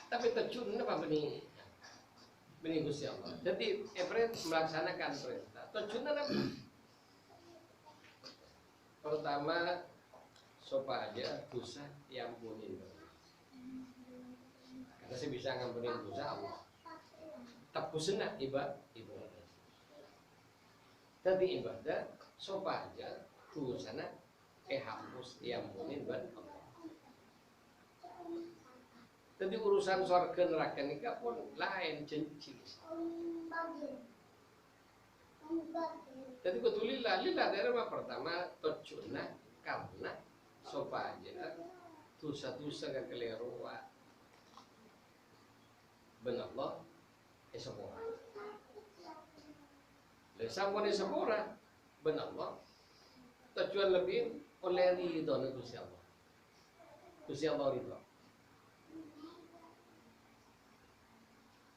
Tapi terjun apa benih Gusti Allah. Jadi Efren melaksanakan perintah. Terjun apa? Pertama sopa aja dosa diampunin. Karena saya bisa ngampunin dosa Allah. Tapusna ibadah. Tapi ibadah sopa aja dosana hapus diampunin ban Allah. Jadi urusan surga neraka nikah pun lain janji. Jadi kutulillah lillah dari pertama tujuannya karena sopa aja dosa-dosa kekeliruan ben Allah sepura. Sampun sepura ben Allah tujuan lebih oleh ridho Gusti Allah. Gusti Allah ridho.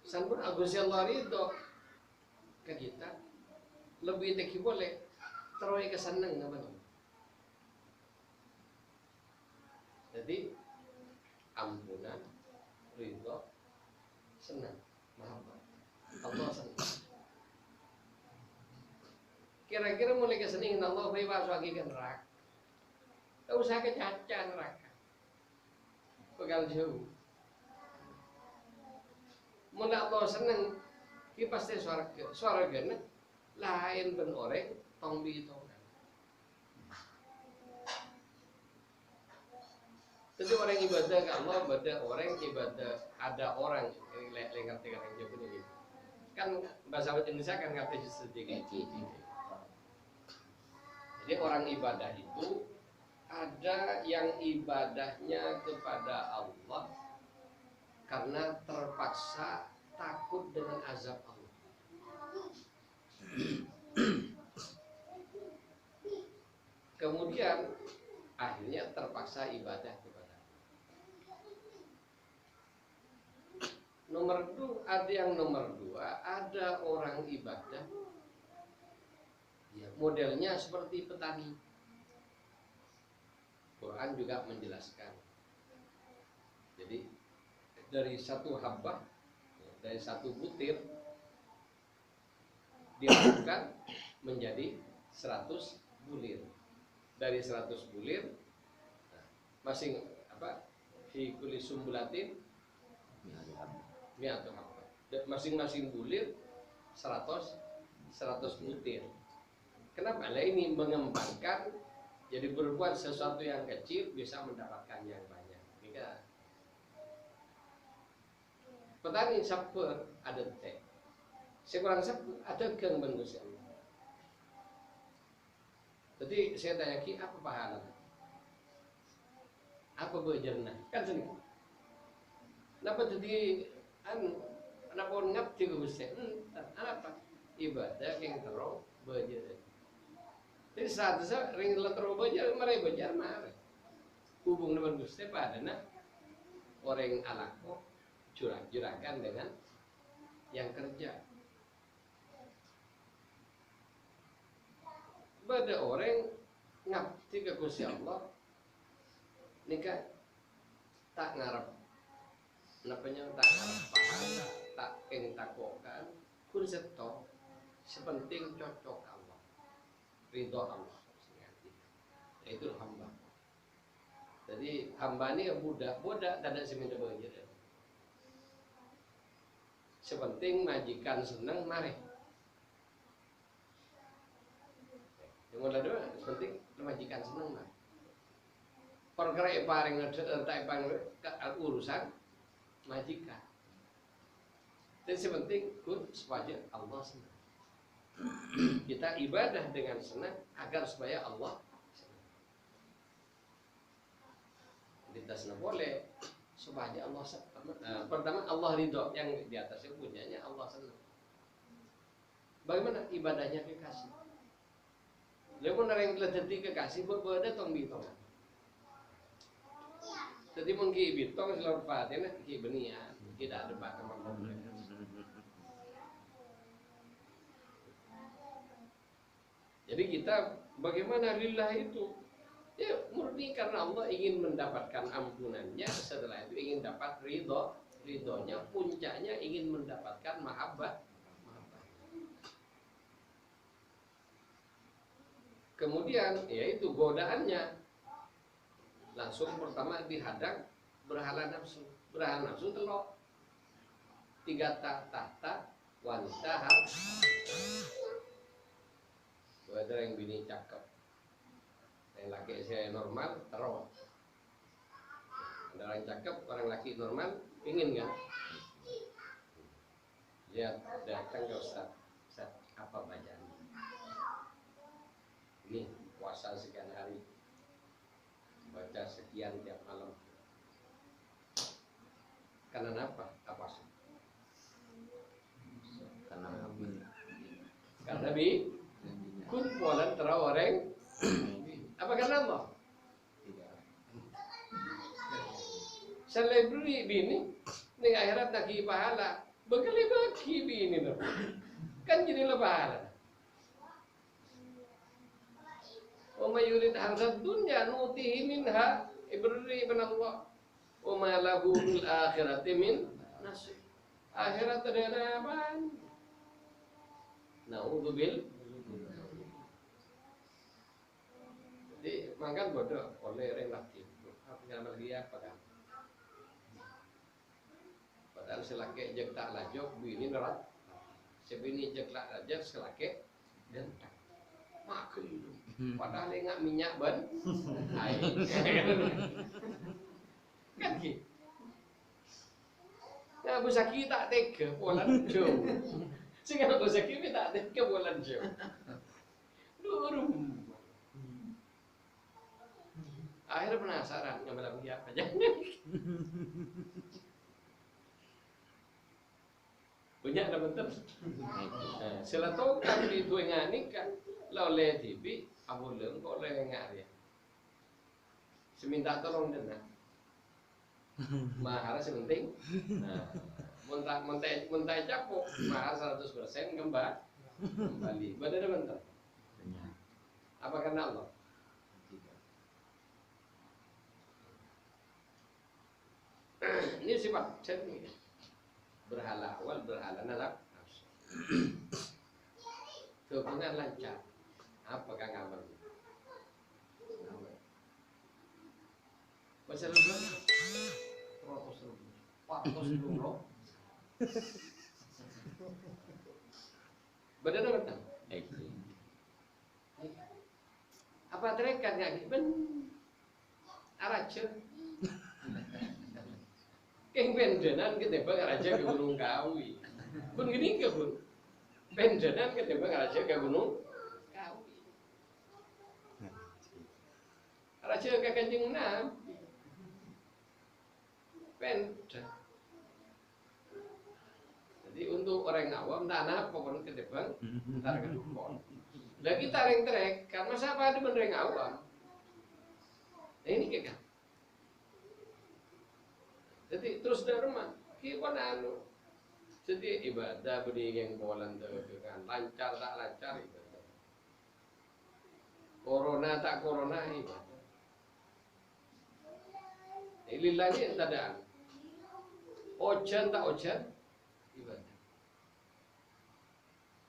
Sampun Gusti Allah ridho ke kita lebih teki boleh teroy keseneng nama. Jadi ampunan, ridho, senang, mahabbah. Allah senang. Kira-kira mulai keseningin Allah bebas lagi ke neraka. Tak usah kecaca neraka. Pegal jauh. Mulai Allah senang, kita pasti suara gana lain ben orang tombi itu. Jadi orang ibadah ke Allah, ibadah orang ibadah ada orang yang ngerti kan yang jawab ini. Kan bahasa Indonesia kan ngerti sedikit. Jadi orang ibadah itu ada yang ibadahnya kepada Allah karena terpaksa takut dengan azab Allah. Kemudian akhirnya terpaksa ibadah kepada Allah. Nomor dua, ada orang ibadah ya, modelnya seperti petani. Quran juga menjelaskan. Jadi dari satu habbah, dari satu butir dilakukan menjadi 100 bulir. Dari 100 bulir masing apa? Fi kulli sumbulatin mi'atu habbah. Masing-masing bulir 100 butir. Kenapa? Nah, ini mengembangkan jadi berbuat sesuatu yang kecil bisa mendapatkan yang banyak. Jika petani sabar ada teh, sekurang sabar ada gang manusia. Jadi saya tanya ki apa pahala? Apa bejerna? Kan sedikit. Kenapa jadi kenapa ngap juga mesti? Apa? Ibadah yang terus bejer. Jadi saat itu ring letero bejar, mereka bejar marah. Hubung dengan Gusti padana orang alako juragan dengan yang kerja. Pada orang ngabdi ke Gusti Allah nikah tak ngarep napanya tak ngarep pahala tak pengen takokan kun seto sepenting cocok Allah ridho Allah itu hamba. Jadi hamba ini budak tidak ada seminta begitu. Sepenting majikan senang mari. Yang kedua, sepenting majikan senang mari. Perkara paling tak paling urusan majikan. Dan sepenting kun supaya Allah senang. Kita ibadah dengan senang agar supaya Allah senang. Kita senang boleh supaya Allah senang. Pertama Allah ridho, yang di atasnya punyanya Allah senang. Bagaimana ibadahnya kekasih? Lalu orang yang jadi kekasih berbeda tong bitong. Jadi mungkin bitong selalu fatihnya ki benian tidak ada bakat memperoleh. Jadi kita bagaimana lillah itu? Ya murni karena Allah ingin mendapatkan ampunannya, setelah itu ingin dapat ridho ridhonya, puncaknya ingin mendapatkan mahabbah. Kemudian yaitu godaannya langsung pertama dihadang berhala nafsu. Berhala nafsu telok 3 tahta wanita harus. Ada yang bini cakep, yang laki saya normal terus. Ada orang cakep, orang laki normal, pingin kan? Lihat datang ke Ustaz, Ustaz apa bacaan? Ini puasa sekian hari, baca sekian tiap malam. Karena apa? Apa sih? Karena kumpulan terawang. Apa karena Allah? Selebriti bini, nih akhirat nagi pahala, bagi bini loh, kan jadi pahala. Wa yurid harzad dunya nutihi minha ibri ibn Allah. Wa ma lahu fil akhirati min nasib. Akhirat ada apa? Naudzubil. Jadi makan bodoh oleh relatif. Apa yang lagi apa kan? Padahal selaki jek tak lajok bini nerat. Sebini jek tak lajok selaki dan tak makan itu. Padahal enggak minyak ban. Kan gitu. Nah, busaki tak tega polan jauh. Sehingga busaki tak tega polan jauh. Durum. Akhirnya penasaran ngambil dia apa jangan. Banyak ada betul. Selato kan di dua ngani kan loleh tibi abu leng kok leh ngari. Seminta tolong dena. Mahar sementing. Nah, muntai capuk mahar 100% kembali. Benar betul. Apa karena Allah? Ini sifat cermin. Berhala awal, berhala nafsu. Hubungan lancar. Apakah ngamal? Pasal lu 400 loh. Benar betul. Apa terikat nggak? Ben arace. Keng pendenan ketembak raja ke Gunung Kawi. Pun gini ke pun. Pendenan ketembak raja ke Gunung Kawi. Raja ke Kanjeng Nabi. Pendet. Jadi untuk orang awam tanah pokoknya ketembak ntar ke dukun. Lagi taring trek karena siapa ada benereng awam. Nah ini kayak jadi terus derma, kita anu. Jadi ibadah beri yang bolan dengan lancar tak lancar ibadah. Corona tak corona ibadah. Lillahnya tadaan. Ojan tak ojan ibadah.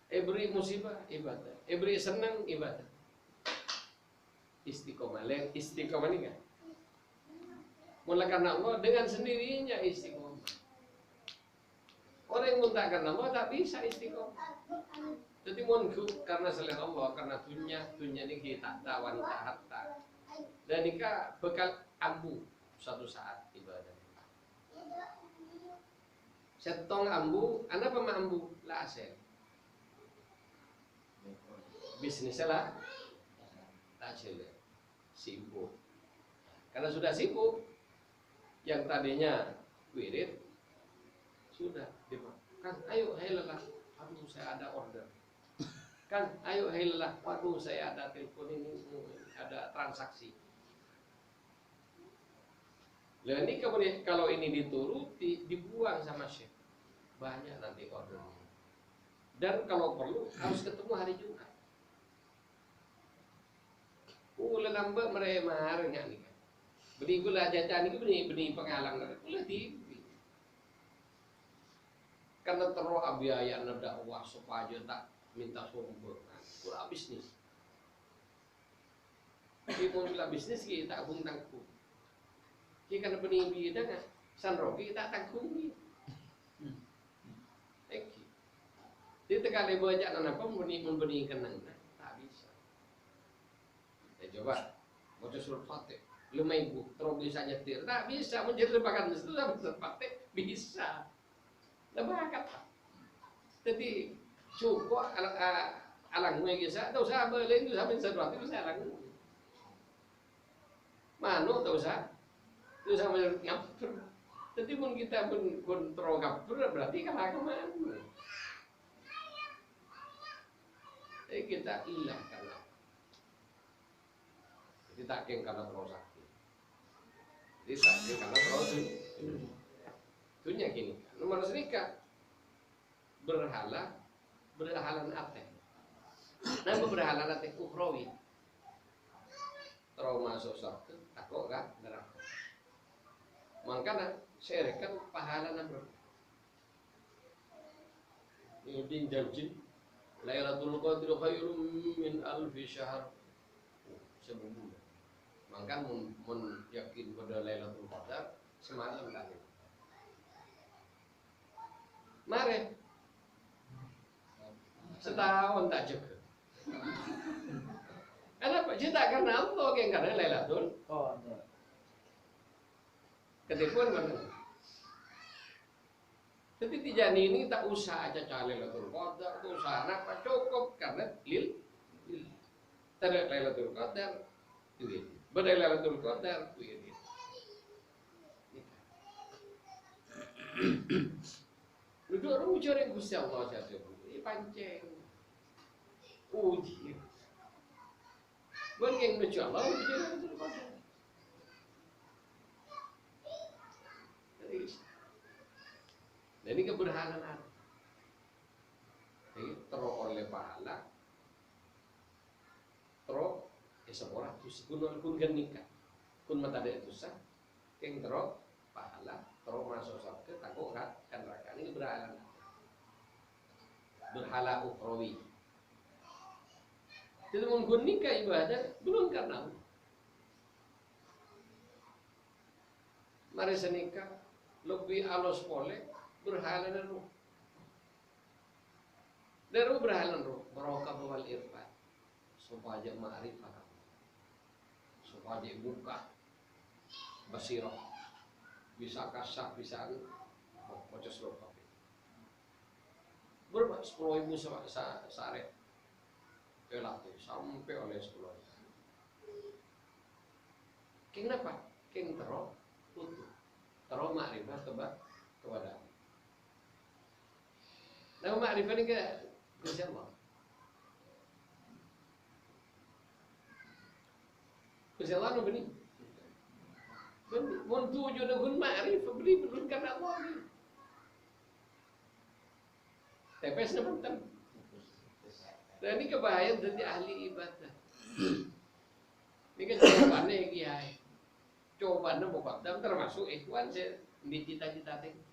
Beri musibah ibadah. Beri senang ibadah. Istiqomah, istiqomah ini kan? Mulai karena Allah dengan sendirinya istiqomah. Orang yang muntah karena Allah tak bisa istiqomah. Jadi mohon karena selain Allah, karena dunia ini kita tak wanita harta. Dan nikah bekal ambu suatu saat ibadah. Setong ambu, anda pemah ambu lah asal. Bisnisnya lah, tak sibuk. Karena sudah sibuk. Yang tadinya wirid sudah Kang ayo hai lelah, aduh saya ada order. Kang ayo hai lelah, waduh saya ada telepon ini, ada transaksi. Lah ini kemudian kalau ini dituruti dibuang sama chef, banyak nanti ordernya. Dan kalau perlu harus ketemu hari Jumat. Lelambak mereka marahnya nih. Beri gula jajan itu beri penghalang gula TV. karena terus biaya dakwah supaya tak minta sumbangan kurang bisnis. Kita bila bisnis kita tanggung tanggung. Kita kena peninggi dah kan, sanrogi tak tanggung. Eki. Dia terkali banyak apa memberi kenang tak bisa. Coba baca surat Fatih. 5.000 terus bisa nyetir tak bisa menjadi lebakan itu tak bisa Fatih bisa. Lebakan. Jadi cukup alang bisa tahu saya beli itu sampai sesuatu itu saya alang. Mano tahu saya itu sama ngapur. Jadi pun kita pun kontrol ngapur berarti kalah kemana? Jadi kita ilah karena jadi taking karena terus sakit. Jadi taking karena terus dunia gini. Nomor sedikit berhalan ate. Nama berhalan ate ukhrawi. Terus masuk surga, takut kan neraka. Makanya syarikat pahala nama. Ini janji Lailatul Qadri khairum min alfi syahr. Sebelum maka mun yakin pada Lailatul Qadar semalam tadi. Mari setahun tak cukup. Kenapa? Cinta karena Allah yang karena Lailatul Qadar. Ketipuan mana? Tapi tijani ini tak usah aja cari Lailatul Qadar, tak usah apa cukup karena lil. Tidak Lailatul Qadar, duit. Badai Lailatul Qadar, duit. Duduk orang ujar yang Gusti Allah saja, ini pancing, uji. Bukan yang menuju Allah, uji Lailatul Qadar. Dan ini keberhalan ada. Jadi terus oleh pahala, terus seorang tu kun nikah, kun mata ada itu sah, yang terus pahala, terus masuk surga, takut kan neraka ini keberhalan. Berhala ukhrawi. Jadi kun nikah ibadah belum karena. Mari senikah lebih alus boleh. Berhalan roh. Dari berhalan roh, barokah wal irfan. Supaya ma'rifat. Supaya buka basirah. Bisa kasah, bisa baca surah Fatih. Berapa? 10.000 sehari. Kelatih sampai oleh 10.000. Kenapa? Keng terus utuh. Terus ma'rifat kepada Nama makrifat ini ke Gusti Allah. Gusti Allah nu benih. Mun tujuh dengan makrifat beli belum karena Allah ni. Tepes na penting. Dan ini kebahayaan jadi ahli ibadah. Ini kan jawabannya kiai. Jawabannya bukan termasuk ikhwan saya di cita-cita tinggi.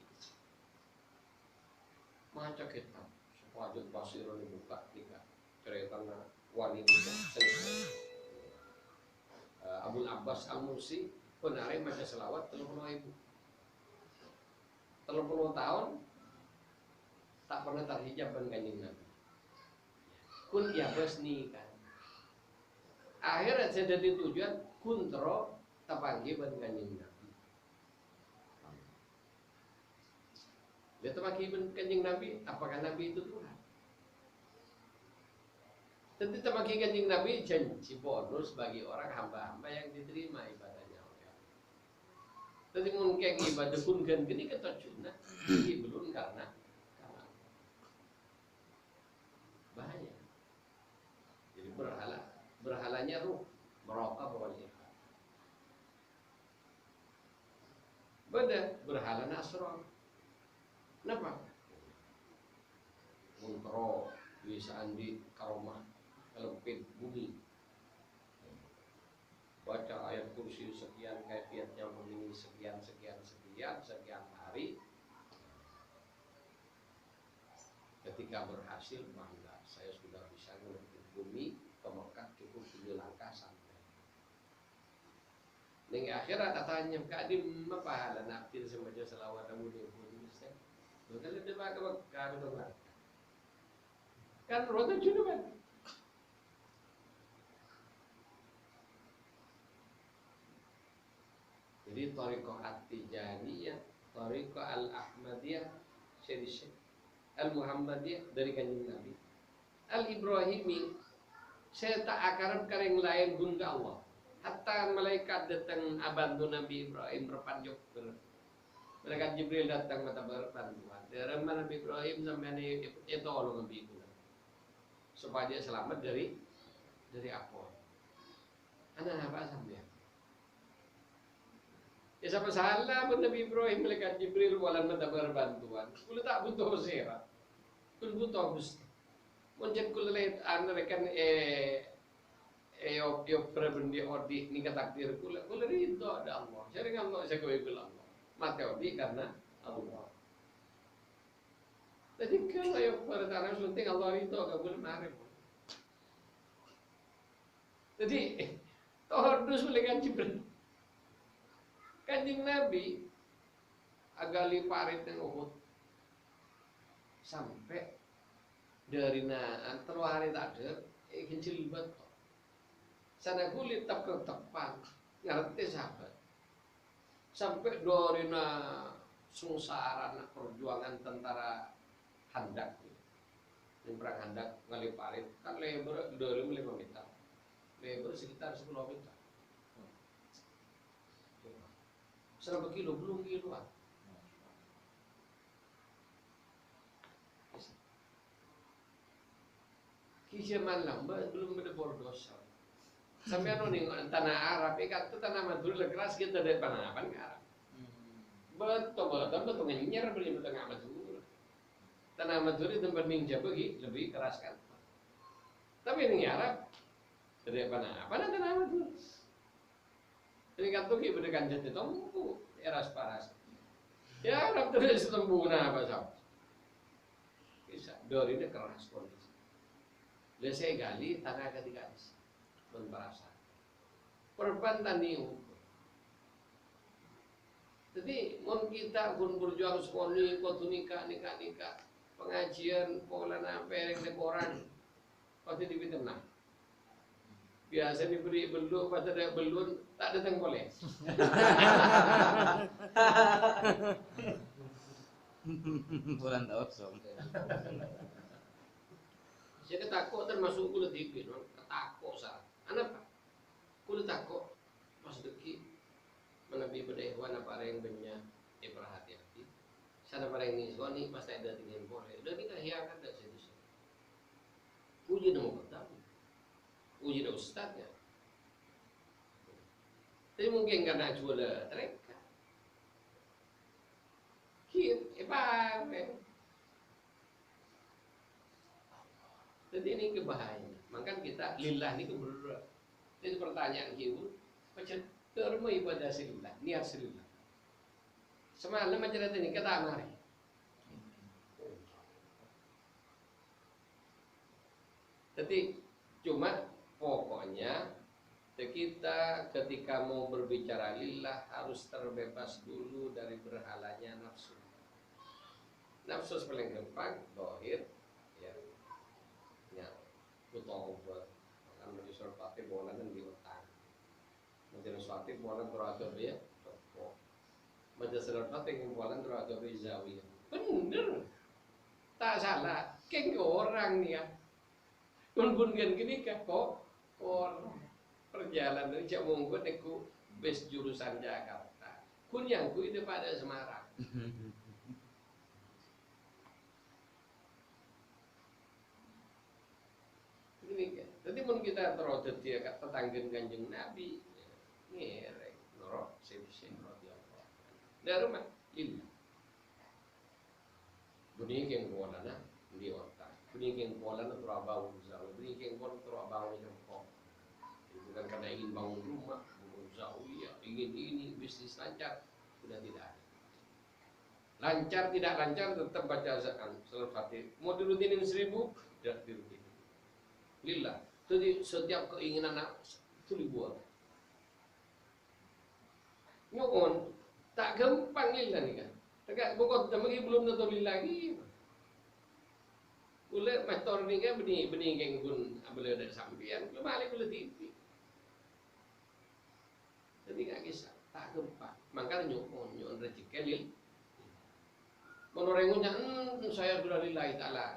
Maca kitab supaya basirun dibuka tiga ceritanya wali muda Abul Abbas Al-Mursi penari maca selawat 30.000 tahun tak pernah terhijab dengan kanjeng Nabi kun yabas nih kan akhirnya saya jadi tujuan kuntro tapanggi dengan kanjeng Nabi. Dia termakiban kanjeng Nabi, apakah Nabi itu Tuhan? Tentu termakiban kanjeng Nabi janji bonus bagi orang hamba-hamba yang diterima ibadahnya. Tapi mungkin ibadah pun kan gini kata cuna, belum karena bahaya. Jadi berhalanya ruh, merokok bawahnya. Beda berhala nasron. Kenapa? Kontrol bisa andi karomah kelempit bumi. Baca ayat kursi sekian kaifiatnya begini sekian hari. ketika berhasil, bangga, saya sudah bisa menuntut bumi ke Mekah cukup 7 langkah sampai. Ning akhirat tanya kadim mapahala naftir semaja selawat amu di pun bisa. Betul dia pakai Mekah betul kan? Kan roda cuma kan. Jadi Thariqah At-Tijaniyah, Thariqah Al-Ahmadiyah, Syekh Al-Muhammadiyah dari Kanjeng Nabi. Al-Ibrahimi, saya tak akarab kareng lain gun ke Allah. Hatta malaikat datang abantu Nabi Ibrahim berpanjok. Malaikat Jibril datang mata berbantuan. Dari Nabi Ibrahim sampai itu Allah Nabi itu. Supaya dia selamat dari apa? Anak apa sampai? Ya sama salah pun Nabi Ibrahim malaikat Jibril walan mata berbantuan. Kula tak butuh sera. Kula butuh Gusti. Mungkin kula lihat rekan yo prebendi odi ni takdir kula ridho ada Allah. Jadi Allah saya kowe kula Allah. Mate odi karena Allah. Jadi kalau yo perkara penting Allah ridho gak boleh marah. Jadi tordus malaikat Jibril. Kanjeng Nabi agali parit yang Uhud sampai dari antara hari tak ada kincil betul sana kulit tak ketepan ngerti sahabat sampai dari sungsaran perjuangan tentara Handak yang perang Handak ngali parit kan lebar 5 meter lebar sekitar 10 meter berapa kilo? Belum kiloan. Kisah malam belum ada bordos. Sampai nih tanah Arab, ikat itu tanah Madura keras kita dari panapan ke Arab. Betul ngenyer beli tengah Madura. Tanah Madura tempat ninja bagi lebih keras kan. Tapi ini Arab dari panapan tanah Madura. Ini kan tuh kita kanjat itu tunggu eras paras. Ya Arab terus tunggu apa sah? Bisa dori ini keras kondisi. Lalu saya gali tanah ketika berperasa. Perban tani ukur. Jadi mon kita pun berjuang sekali, kau nikah, pengajian, pola nampering di koran, pasti dipinjam nah. Biasa diberi belum, pada ada belum, tak datang boleh. Bulan kosong. Saya takut termasuk kulit dikit, takut salah. Kenapa? Kulit takut pas deki menabi berdewan apa yang banyak berhati-hati. Sana pada ini suami pasti ada tinggal boleh. Udah kita hiangkan dari situ. Uji nama pertama. Uji dari ustadnya. Tapi mungkin karena jual mereka. Jadi ini kebahayaan. Maka kita lillah ini keberulang. Jadi pertanyaan kita, macam terma ibadah silillah, niat silillah. Semalam macam ini kata mari. Jadi cuma pokoknya kita ketika mau berbicara lillah harus terbebas dulu dari berhalanya nafsu. Nafsu paling gampang, dohir, ya, butuh obat. Kan menjadi surpati bola dan diutang. Menjadi surpati bola teragam ya, toko. Menjadi surpati yang bola teragam zawiyah. Bener, tak salah. Kayak orang nih ya. Kun kan gini kok orang perjalanan dari Cak Monggo neku bus jurusan Jakarta. Kun yang ku itu pada Semarang. Ini kan. Jadi mun kita terodet dia kata tanggen Kanjeng Nabi. Ngerek norok sing radhiyallahu. Dari rumah ini. Bunyi yang kualana di otak. Bunyi yang kualana terabau jauh. Bunyi yang kualana terabau jauh. Bukan karena ingin bangun rumah, bangun zawiyah, ingin ini bisnis lancar, sudah tidak ada. Lancar tidak lancar tetap baca salat Fatihah. Mau dirutinin 1000, tidak dirutinin. Lillah. Jadi setiap keinginan itu dibuat. Nyuwun tak gampang lillah nih kan. Tegak pokok temagi belum tentu lillah lagi. Boleh motor ni kan benih yang pun boleh ada sampian, belum balik boleh TV. Jadi nggak kisah, tak gempa. Makanya nyuwun rezeki lil. Menorengnya, saya sudah lillahi ta'ala.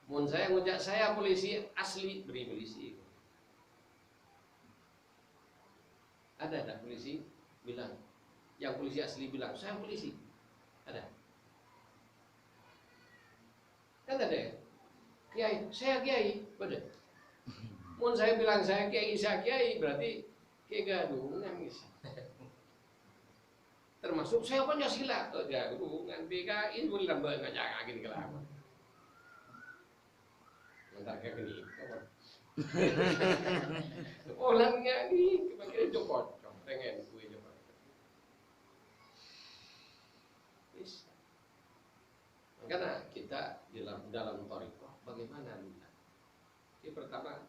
Mun saya ngujak saya polisi asli, beri polisi. Ada polisi bilang, yang polisi asli bilang, saya polisi. Ada. Kan ada ya? Kiai, saya kiai, betul. Mun saya bilang saya kiai, berarti kiai gadungan gitu. Termasuk saya Pancasila, gadungan PKI boleh lambat ngajak lagi kelapa. Ntar kayak gini, orangnya nih, kira copot, pengen gue coba. Bisa. Karena kita dalam thariqah bagaimana lillah? Yang pertama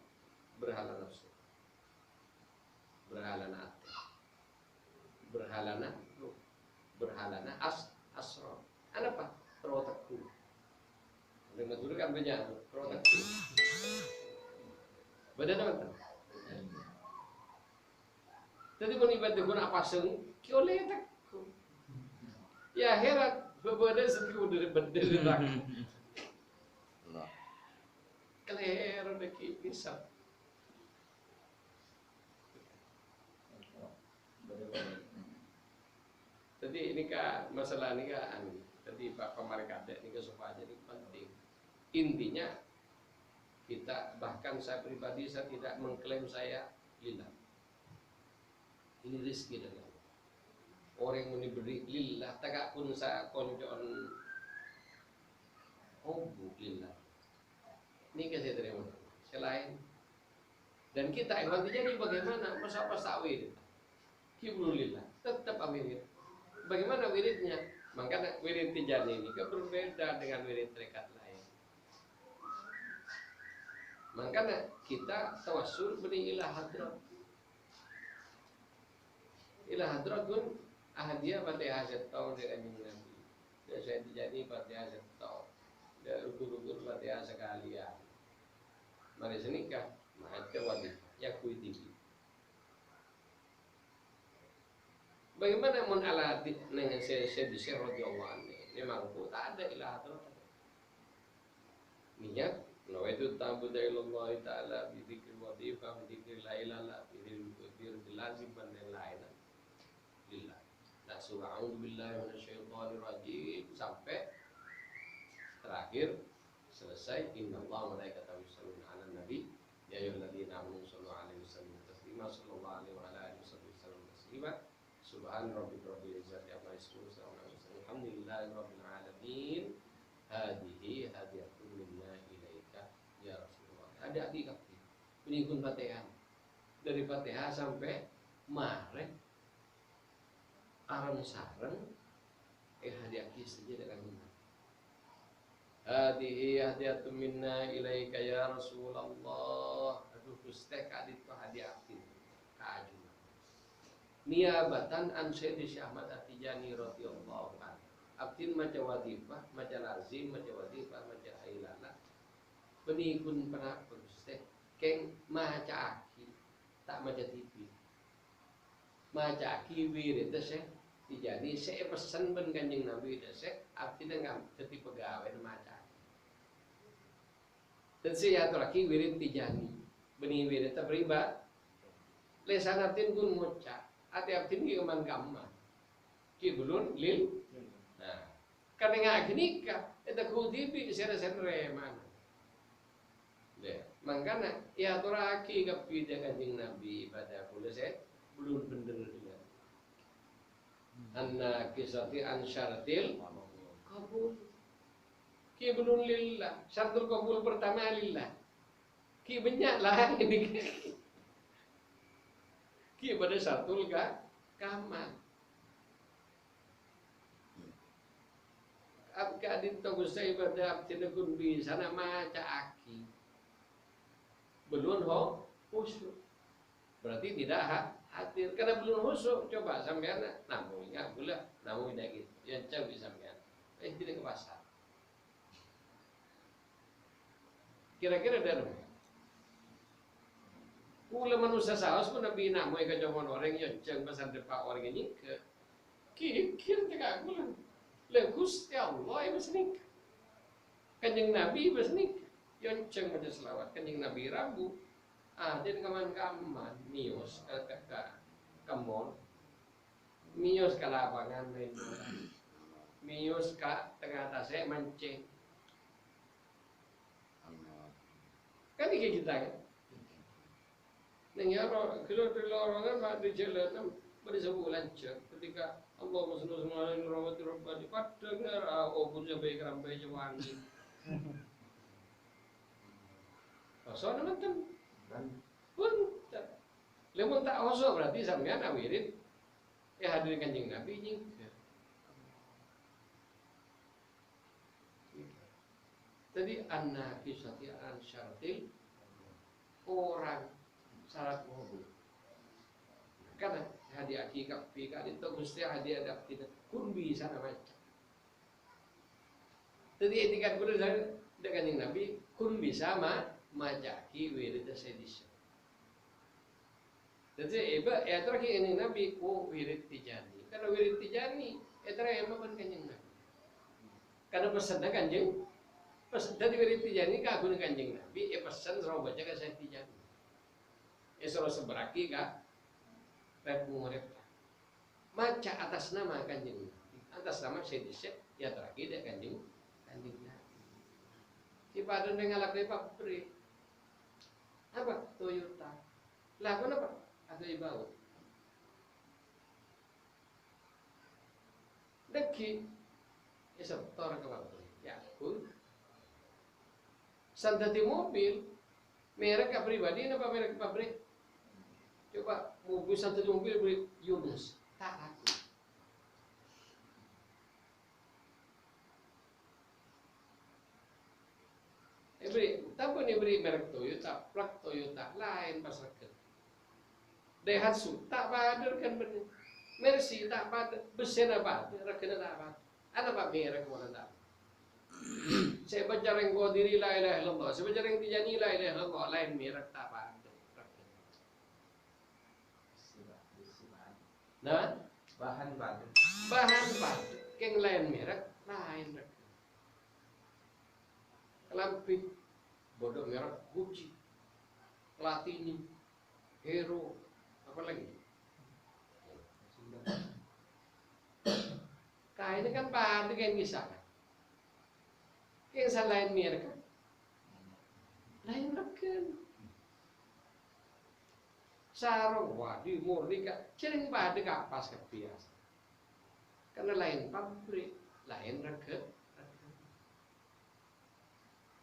berhala nafsu, berhala nate, berhala asro. Apa? Rotakku. Dengan dulu kan banyak rotakku. Badan apa? Jadi pun ibadah guna pasang, kioleh takku. Ya herat, berbeda setiap dari bedel tak. Kelihatan deki kisah. Jadi ini kak masalah ini kak, tadi Pak Pamarikade ini supaya jadi penting. Intinya kita, bahkan saya pribadi saya tidak mengklaim saya lillah. Ini rezeki dari Allah. Orang yang diberi lillah, tak pun saya konjon lillah. Ini saya terima. Selain dan kita yang jadi bagaimana masa pas takwil kibrulillah tetap wirid. Bagaimana wiridnya? Makanya wirid Tijani ini berbeda dengan wirid tarekat lain. Makanya kita tawassul beri ila hadrat. Ila hadrat pun ahadiyah Fatihah setau dengan Nabi. Dan saya Tijani Fatihah setau. Dan ukur-ukur Fatihah sekalian. Mari senikah mahathir wadih yakui tinggi. Bagaimana mun ala dengan saya radhiyallahu anhu ini mampu tak ada ilah hadrat. Niat nawaitu ta'budu ilallah ta'ala bi dzikri wadhifah bi dzikri la ilaha bi lazim dan lain-lain. Lillah. La subhanahu billahi minasyaitonir rajim sampai terakhir selesai innallaha wa malaikatahu yusholluna 'alan nabi ya ayyuhalladzina amanu shallu 'alaihi wasallimu taslima sallallahu alaihi wa ala alihi wasallam taslima subhan rabbika rabbil izzati amma yasifun alhamdulillahi rabbil alamin hadihi hadiyatun minna ilaika ya Rasulullah. Ada di kaki penikun Fatihah dari Fatihah sampai Maret aram sareng hadiah saja dengan benar. Hadihi hadiyatun minna ilaika ya Rasulullah. Aduh Gusti kadit to hadiah kaaju. Niabatan an Sayyidi Syekh Ahmad At-Tijani radhiyallahu anhu. Abdin maca wadifah, maca lazim, maca wadifah, maca hailala. Penikun pernah Gusti keng maca aki, tak maca TV. Maca aki wirid Syekh Tijani saya pesan ben Kanjeng Nabi Syekh abdi dengan jadi pegawai maca. Dan saya lagi wirid Tijani. Benih wirid teribat. Lesanatin pun moca. Ati abdin ki keman kamma. Ki bulun lil. Nah, karena nggak nikah, itu kudibi sere-sere mana. Deh, makanya ya turaki kepada Kanjeng Nabi pada boleh saya belum bener dengan. Anna kisati an syaratil kabul. Ki belum lillah. Syaratul kabul pertama lillah. Ki banyak lah ini. Ki pada syaratul kamal. Apka adinto gusto ibadah tinakun bisa na maca aki. Belum khusyuk. Berarti tidak hadir karena belum khusyuk. Coba sampean namun enggak pula namun tidak gitu. Ya coba sampean. Tidak ke pasar. Kira-kira dari kula manusia saus pun nabi nak mau ikut jaman orang yang jeng pasar depan orang ini ke kikir tegak kula. Legus ya Allah ya besnik. Kanjeng Nabi besnik. Yang jeng baca selawat kanjeng Nabi Rabu. Dia kaman-kaman mios ke kemon. Mios ke lapangan mios ke tengah tasnya mancing. Kan ini kita kan. Neng ya kalau orang kan di jalan pada sebulan cek ketika Allah masuk semua rahmat Rabbani pada dengar pun sampai kerampai wangi. Kosong teman pun lemon tak kosong berarti sampean awirin hadir kanjeng Nabi nyingkir. Tadi anak kisati an syaratil orang syarat wudhu. Karena hadiah akikah fikah itu gusti hadiah ada tidak kun bisa namanya. Jadi etikat kudu dengan yang Nabi kun bisa majaki wirid sedis. Jadi ya terakhir ini Nabi wirid tijani. Karena wirid tijani terakhir yang kanjeng Nabi. Karena pesannya kanjeng pesan dari wirid tijani kagun kanjeng Nabi pesan serau baca ke saya tijani. Esok seberaki kah? Rep murid. Maca atas nama kanjeng Nabi, atas nama sedisnya ya terakhir dia kanjeng Nabi. Si padun dengan ngalap pabrik. Apa? Toyota. Lah kenapa? Ada ibau. Deki. Esok tor ke pabrik. Ya pun. Santati mobil. Merek pribadi apa merek pabrik? Coba mobil satu mobil beri Yunus, tak laku. Beri, tapi ni beri merek Toyota, plat Toyota lain pasar ke. Daihatsu tak bader kan benar. Mercy tak bader, besena bader, rakena tak bader. Ada pak merek mana tak? Saya baca renggo diri la ilaha illallah, saya baca reng tijani la ilaha illallah, lain merek tak bader. Nah, bahan batu, yang lain merek, lain merek. Lampi, bodoh merek Gucci, Platini, Hero, apa lagi? Kainnya kan batu yang bisa kan? Yang lain merek kan? Lain merek kan? Sarong wadi murnika sering pada kapas kebiasa karena lain pabrik lain rega.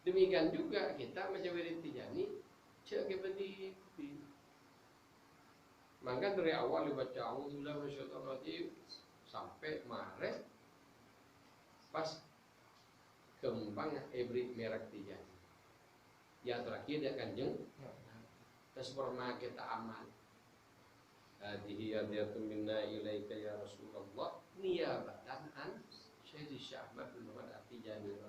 Demikian juga kita macam wirid tijani cek kepada maka dari awal dibaca auzubillahi minasyaitonir rajim sampai Maret pas kembang hibrid merek tijani yang terakhir dia kanjeng supermarket aman. Hadihi hadiyatun minna ilaika ya Rasulullah niyabatan an Syekh Syahmat bin Muhammad At-Tijani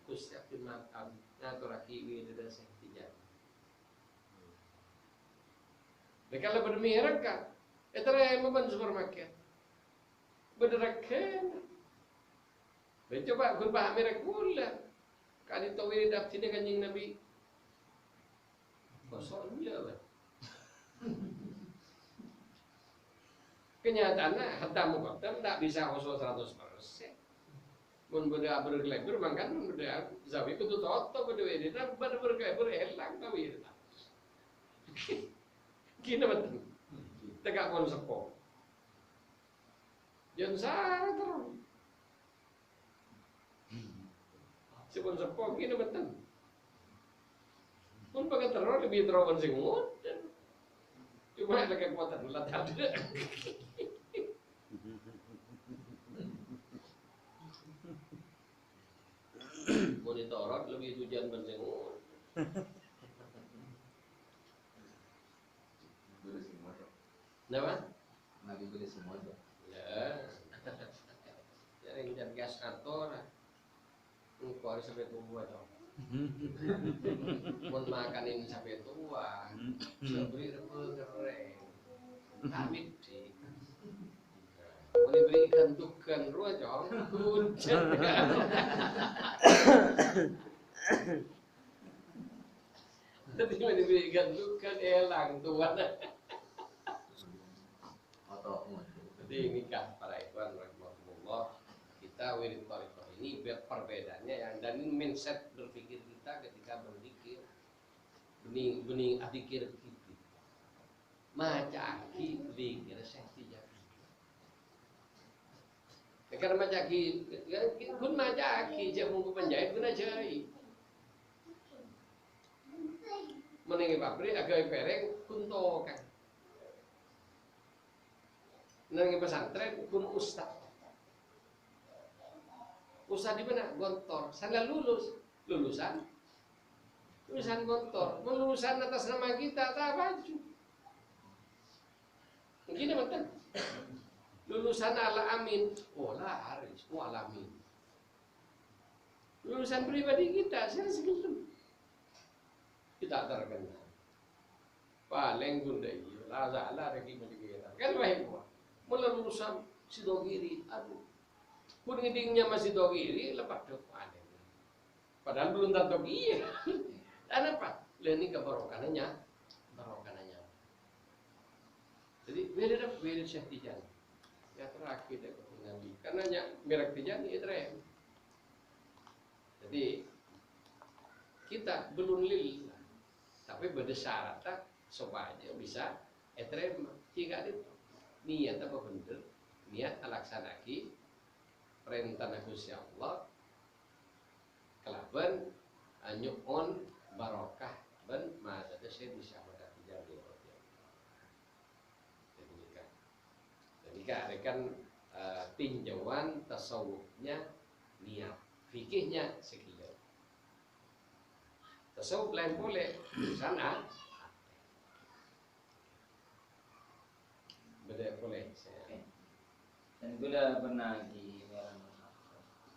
Gusti Abdul Matam naturaki wirida Syekh Tijani. Kalau bermerek kan etara yang memban supermarket berderakan coba kurba merek pula kali tau wirida Abdina kanjeng Nabi kosong dia lah. Kenyataannya hatta muqaddam tak bisa kosong 100%. Mun beda bergelebur mangkan mun beda zawi kudu toto beda wedina beda bergelebur elang ka wirna. Kina betul. Tegak kon sepo. Yen sare terus. Sepon sepo kina betul. Pun pakai teror lebih teror sing ngoten. Cuma ada kekuatan ulat ada. torot lebih hujan bersengut. Kenapa? Nabi boleh semua tuh. Ya. Jadi jangan gas kantor. Engkau harus sampai tua dong. Mau makan ini sampai tua. Beri keren. Amit sih. Mau diberi ikan tukan ruah dong. Hujan. Tapi mau diberi ikan tukan elang tuan. Jadi nikah para ikhwan rahimahullah, kita wirid thariqah ini perbedaannya yang dan ini mindset berpikir kita ketika berzikir bening adikir kita maca aki zikir sehti jadi karena maca aki kun maca aki jamu penjahit guna jahit menengi pabrik agak pereng kun tokan nang pesantren kun ustaz di mana gontor sana lulusan gontor lulusan atas nama kita tak baju gini betul lulusan ala amin haris alamin lulusan pribadi kita saya segitu kita terkenal paling gundai la regi menjadi kan baik mulai lulusan sidogiri aduh pun ngidingnya masih dogiri lepas depan padahal belum tentu iya dan apa ini kebarokannya jadi beda Syekh Tijani ya terakhir ya Nabi karena merek Tijani itu jadi kita belum lillah tapi beda syarat supaya bisa etrema jika ada niat apa bener niat alaksanaki perintah Gusti Allah kelaban nyuon barokah ben madada saya bisa mendapati jadi jadi kan tinjauan tasawufnya niat fikihnya sekian tasawuf lain boleh sana beda boleh Dan gue udah pernah di